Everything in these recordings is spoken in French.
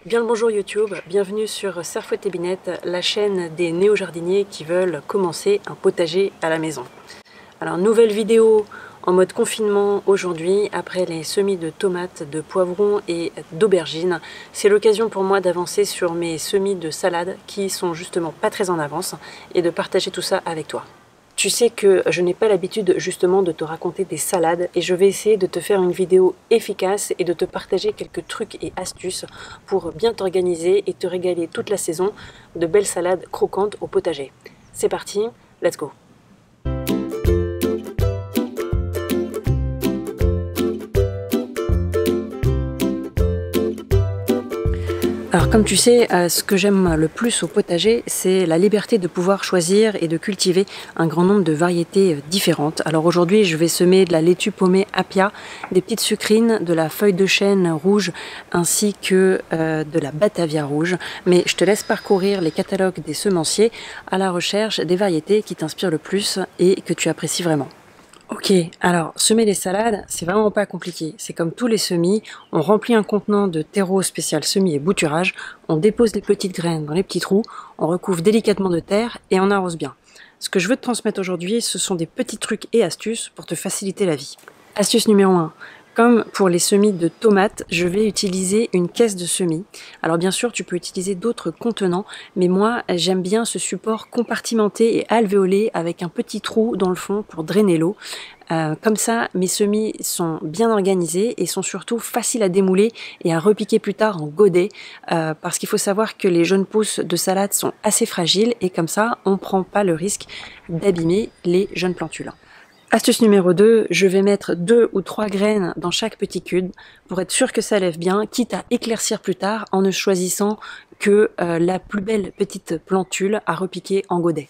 Bien le bonjour YouTube, bienvenue sur Serfouette et Binette, la chaîne des néo-jardiniers qui veulent commencer un potager à la maison. Alors nouvelle vidéo en mode confinement aujourd'hui, après les semis de tomates, de poivrons et d'aubergines. C'est l'occasion pour moi d'avancer sur mes semis de salade qui sont justement pas très en avance et de partager tout ça avec toi. Tu sais que je n'ai pas l'habitude justement de te raconter des salades et je vais essayer de te faire une vidéo efficace et de te partager quelques trucs et astuces pour bien t'organiser et te régaler toute la saison de belles salades croquantes au potager. C'est parti, let's go! Alors comme tu sais, ce que j'aime le plus au potager, c'est la liberté de pouvoir choisir et de cultiver un grand nombre de variétés différentes. Alors aujourd'hui, je vais semer de la laitue pommée Apia, des petites sucrines, de la feuille de chêne rouge ainsi que de la batavia rouge. Mais je te laisse parcourir les catalogues des semenciers à la recherche des variétés qui t'inspirent le plus et que tu apprécies vraiment. Ok, alors semer les salades, c'est vraiment pas compliqué. C'est comme tous les semis, on remplit un contenant de terreau spécial semis et bouturage, on dépose les petites graines dans les petits trous, on recouvre délicatement de terre et on arrose bien. Ce que je veux te transmettre aujourd'hui, ce sont des petits trucs et astuces pour te faciliter la vie. Astuce numéro 1. Comme pour les semis de tomates, je vais utiliser une caisse de semis. Alors bien sûr, tu peux utiliser d'autres contenants, mais moi, j'aime bien ce support compartimenté et alvéolé avec un petit trou dans le fond pour drainer l'eau. Comme ça, mes semis sont bien organisés et sont surtout faciles à démouler et à repiquer plus tard en godet, parce qu'il faut savoir que les jeunes pousses de salade sont assez fragiles et comme ça, on ne prend pas le risque d'abîmer les jeunes plantules. Astuce numéro 2, je vais mettre 2 ou 3 graines dans chaque petit cube pour être sûr que ça lève bien, quitte à éclaircir plus tard en ne choisissant que la plus belle petite plantule à repiquer en godet.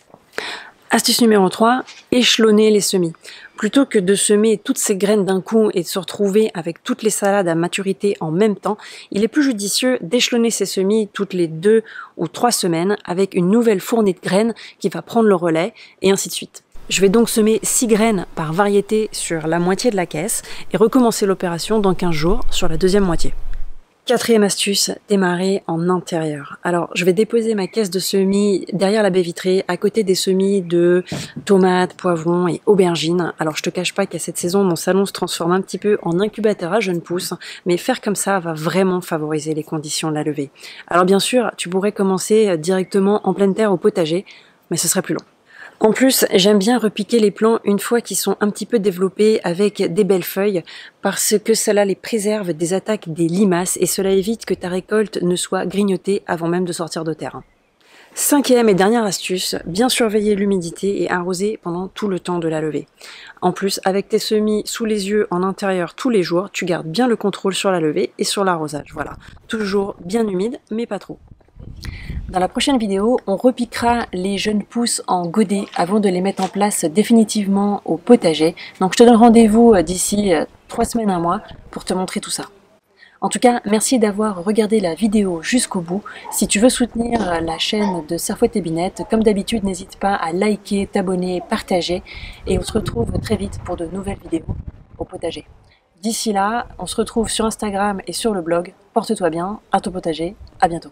Astuce numéro 3, échelonner les semis. Plutôt que de semer toutes ces graines d'un coup et de se retrouver avec toutes les salades à maturité en même temps, il est plus judicieux d'échelonner ces semis toutes les 2 ou 3 semaines avec une nouvelle fournée de graines qui va prendre le relais et ainsi de suite. Je vais donc semer 6 graines par variété sur la moitié de la caisse et recommencer l'opération dans 15 jours sur la deuxième moitié. Quatrième astuce, démarrer en intérieur. Alors, je vais déposer ma caisse de semis derrière la baie vitrée, à côté des semis de tomates, poivrons et aubergines. Alors, je te cache pas qu'à cette saison, mon salon se transforme un petit peu en incubateur à jeunes pousses, mais faire comme ça va vraiment favoriser les conditions de la levée. Alors, bien sûr, tu pourrais commencer directement en pleine terre au potager, mais ce serait plus long. En plus, j'aime bien repiquer les plants une fois qu'ils sont un petit peu développés avec des belles feuilles parce que cela les préserve des attaques des limaces et cela évite que ta récolte ne soit grignotée avant même de sortir de terre. Cinquième et dernière astuce, bien surveiller l'humidité et arroser pendant tout le temps de la levée. En plus, avec tes semis sous les yeux en intérieur tous les jours, tu gardes bien le contrôle sur la levée et sur l'arrosage. Voilà, toujours bien humide mais pas trop. Dans la prochaine vidéo, on repiquera les jeunes pousses en godet avant de les mettre en place définitivement au potager. Donc je te donne rendez-vous d'ici 3 semaines, un mois pour te montrer tout ça. En tout cas, merci d'avoir regardé la vidéo jusqu'au bout. Si tu veux soutenir la chaîne de Serfouette et Binette, comme d'habitude, n'hésite pas à liker, t'abonner, partager. Et on se retrouve très vite pour de nouvelles vidéos au potager. D'ici là, on se retrouve sur Instagram et sur le blog. Porte-toi bien, à ton potager, à bientôt.